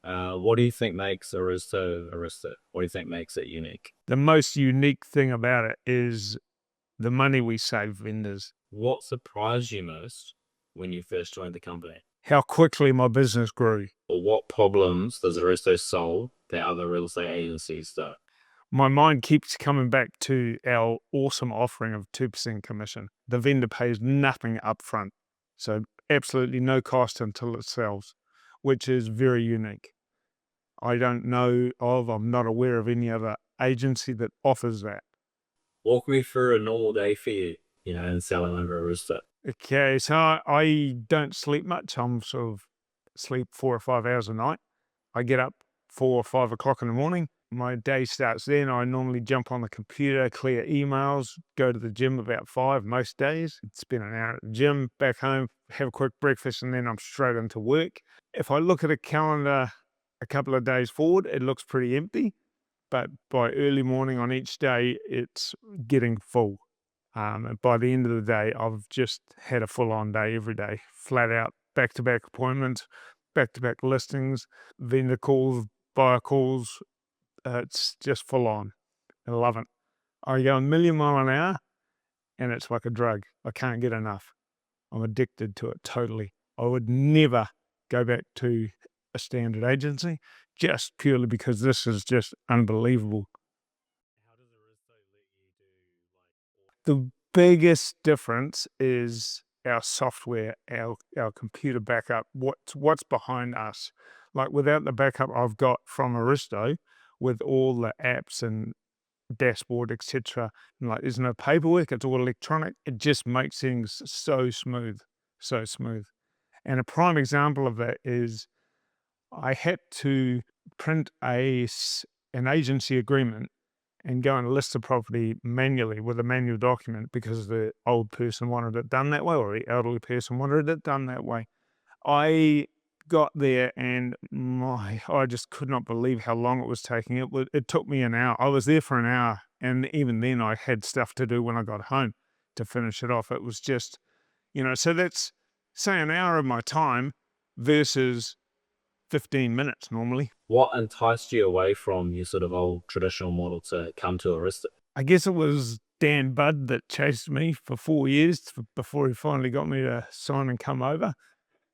What do you think makes Aristo Aristo? What do you think makes it unique? The most unique thing about it is the money we save vendors, What surprised you most when you first joined the company? how quickly my business grew. Or what problems does Aristo solve that other real estate agencies don't? My mind keeps coming back to our awesome offering of 2% commission. The vendor pays nothing upfront, so absolutely no cost until it sells, which is very unique. I don't know of, I'm not aware of any other agency that offers that. Walk me through a normal day for you, in selling under Aristo. Okay, so I don't sleep much. I'm sort of sleep 4 or 5 hours a night. I get up 4 or 5 o'clock in the morning. My day starts then. I normally jump on the computer, clear emails, go to the gym about 5 most days, spend an hour at the gym, back home, have a quick breakfast, and then I'm straight into work. If I look at a calendar a couple of days forward, it looks pretty empty, but by early morning on each day, it's getting full. And by the end of the day, I've just had a full on day every day, flat out, back to back appointments, back to back listings, vendor calls, buyer calls. It's just full on. I love it. I go a million mile an hour and it's like a drug. I can't get enough. I'm addicted to it totally. I would never go back to a standard agency just purely because this is just unbelievable. How does Aristo let you do The biggest difference is our software, our computer backup, what's behind us. Like without the backup I've got from Aristo, with all the apps and dashboard, etc., and like there's no paperwork, it's all electronic. It just makes things so smooth, so smooth. And a prime example of that is I had to print an agency agreement and go and list the property manually with a manual document because the old person wanted it done that way or the elderly person wanted it done that way. I got there and I just could not believe how long it was taking. It took me an hour. I was there for an hour, and even then I had stuff to do when I got home to finish it off. It was just, so that's say an hour of my time versus 15 minutes normally. what enticed you away from your sort of old traditional model to come to Aristo? I guess it was Dan Budd that chased me for 4 years before he finally got me to sign and come over.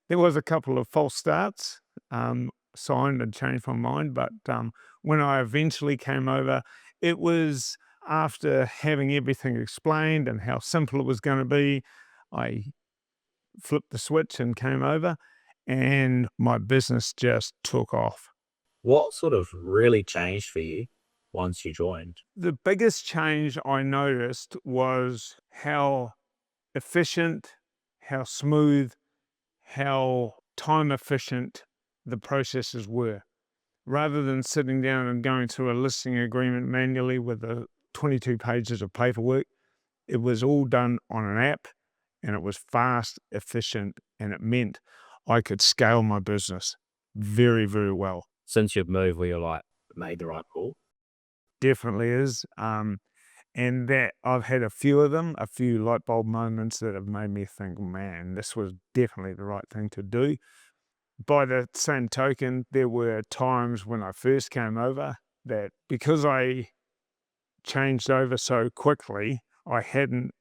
There was a couple of false starts, signed and changed my mind, but when I eventually came over, it was after having everything explained and how simple it was going to be. I flipped the switch and came over, and my business just took off. What sort of really changed for you once you joined? The biggest change I noticed was how efficient, how smooth, how time efficient the processes were. Rather than sitting down and going through a listing agreement manually with the 22 pages of paperwork, it was all done on an app and it was fast, efficient, and it meant I could scale my business very, very well. Since you've moved, where you're like, made the right call? Definitely is. And that I've had a few of them, a few light bulb moments that have made me think, man, this was definitely the right thing to do. By the same token, there were times when I first came over that because I changed over so quickly, I hadn't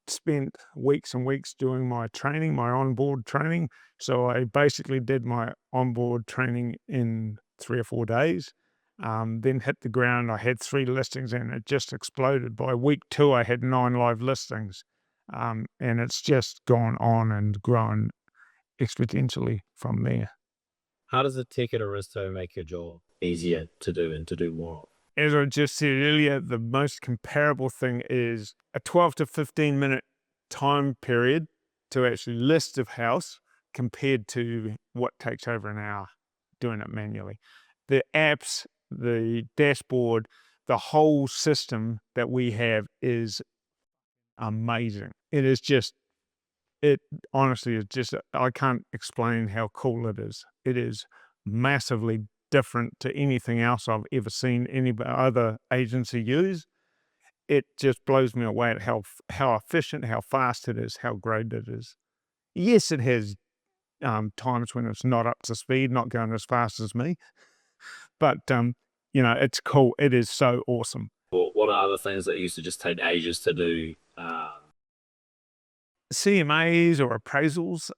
spent weeks and weeks doing my training, my onboard training. So I basically did my onboard training in 3 or 4 days, then hit the ground. I had 3 listings and it just exploded. By week 2, I had 9 live listings. And it's just gone on and grown exponentially from there. How does a ticket Aristo make your job easier to do and to do more of? As I just said earlier, the most comparable thing is a 12 to 15 minute time period to actually list a house compared to what takes over an hour doing it manually. The apps, the dashboard, the whole system that we have is amazing. It is just, it honestly is just, I can't explain how cool it is. It is massively different to anything else I've ever seen any other agency use. It just blows me away at how efficient, how fast it is, how great it is. Yes, times when it's not up to speed, not going as fast as me. But, it's cool. It is so awesome. What are other things that used to just take ages to do? CMAs or appraisals,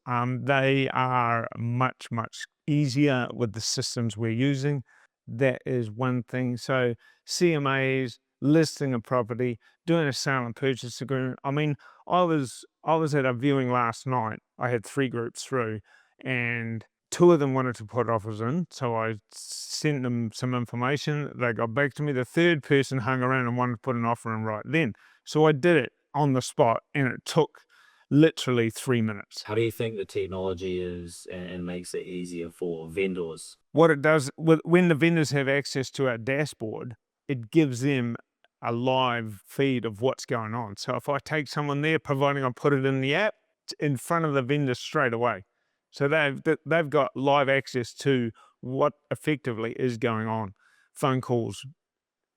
they are much, much easier with the systems we're using. That is one thing. So CMAs, listing a property, doing a sale and purchase agreement. I mean, I was at a viewing last night. I had 3 groups through, and 2 of them wanted to put offers in. So I sent them some information. They got back to me. The 3rd person hung around and wanted to put an offer in right then. So I did it on the spot, and it took literally 3 minutes. How do you think the technology is and makes it easier for vendors? What it does when the vendors have access to our dashboard, it gives them a live feed of what's going on. So if I take someone there, providing I put it in the app, it's in front of the vendor straight away. So they've got live access to what effectively is going on. Phone calls,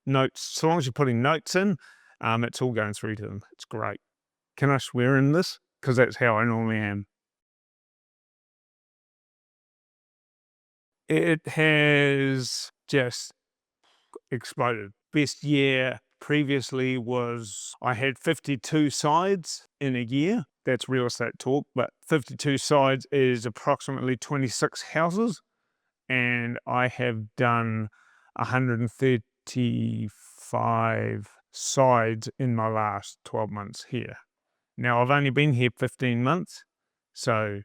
notes. So long as you're putting notes in, it's all going through to them. It's great. Can I swear in this? Because that's how I normally am. It has just exploded. Best year previously was I had 52 sides in a year. That's real estate talk, but 52 sides is approximately 26 houses. And I have done 135 sides in my last 12 months here. Now, I've only been here 15 months, so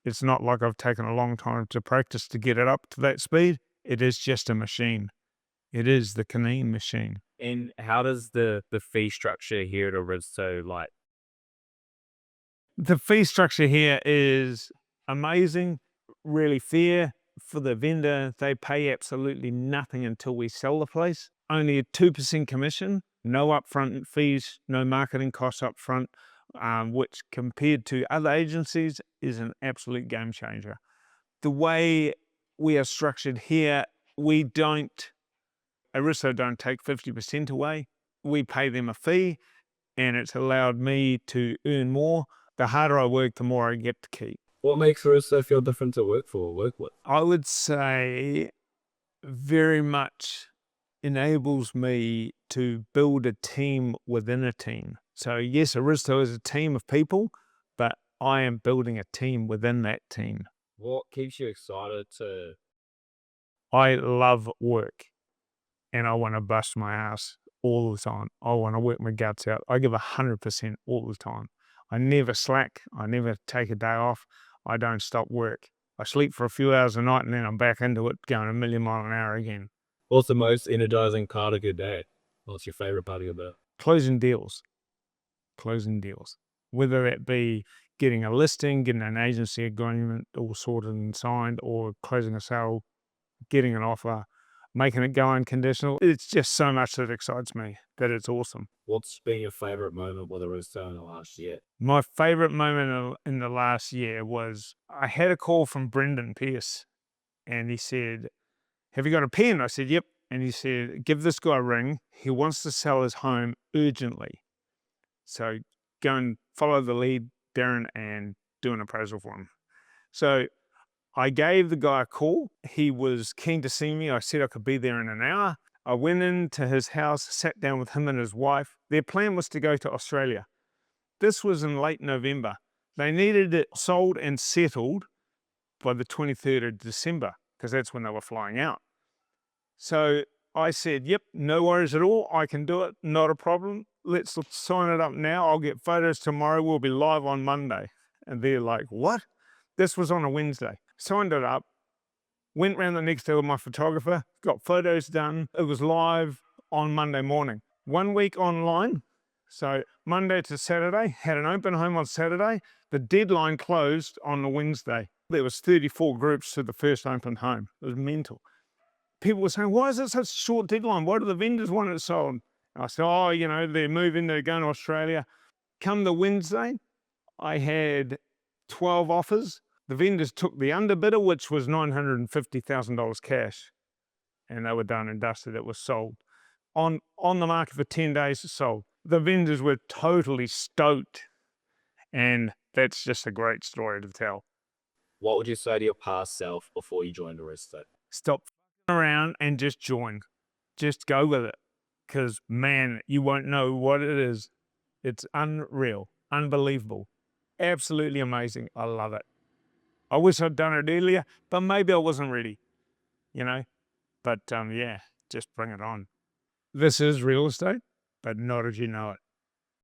it's not like I've taken a long time to practice to get it up to that speed. It is just a machine. It is the Cuneen machine. And how does the fee structure here at Arizto like? The fee structure here is amazing, really fair for the vendor. They pay absolutely nothing until we sell the place. Only a 2% commission, no upfront fees, no marketing costs upfront, which compared to other agencies is an absolute game changer. The way we are structured here, Arizto don't take 50% away. We pay them a fee, and it's allowed me to earn more. The harder I work, the more I get to keep. What makes Arizto feel different to work with? I would say very much enables me to build a team within a team. So yes, Arizto is a team of people, but I am building a team within that team. What keeps you excited to? I love work, and I want to bust my ass all the time. I want to work my guts out. I give 100% all the time. I never slack. I never take a day off. I don't stop work. I sleep for a few hours a night, and then I'm back into it, going a million miles an hour again. What's the most energizing part of your day? What's your favorite part of your day? Closing deals. Whether it be getting a listing, getting an agency agreement all sorted and signed, or closing a sale, getting an offer, making it go unconditional. It's just so much that excites me that it's awesome. What's been your favorite moment with Arizto in the last year? My favorite moment in the last year was I had a call from Brendan Pierce, and he said, "Have you got a pen?" I said, "Yep." And he said, "Give this guy a ring. He wants to sell his home urgently. So go and follow the lead, Darren, and do an appraisal for him." So I gave the guy a call. He was keen to see me. I said I could be there in an hour. I went into his house, sat down with him and his wife. Their plan was to go to Australia. This was in late November. They needed it sold and settled by the 23rd of December, because that's when they were flying out. So I said, "Yep, no worries at all. I can do it. Not a problem. Let's sign it up now. I'll get photos tomorrow. We'll be live on Monday." And they're like, "What?" This was on a Wednesday. Signed it up. Went round the next day with my photographer. Got photos done. It was live on Monday morning. 1 week online. So Monday to Saturday. Had an open home on Saturday. The deadline closed on the Wednesday. There was 34 groups to the first open home. It was mental. People were saying, "Why is it such a short deadline? Why do the vendors want it sold?" I said, "Oh, they're moving, they're going to Australia." Come the Wednesday, I had 12 offers. The vendors took the underbidder, which was $950,000 cash, and they were done and dusted. It was sold. On the market for 10 days, it sold. The vendors were totally stoked, and that's just a great story to tell. what would you say to your past self before you joined Arizto? Stop f***ing around and just join. Just go with it. Because, man, you won't know what it is. It's unreal, unbelievable, absolutely amazing. I love it. I wish I'd done it earlier, but maybe I wasn't ready, you know? But yeah, just bring it on. This is real estate, but not as you know it.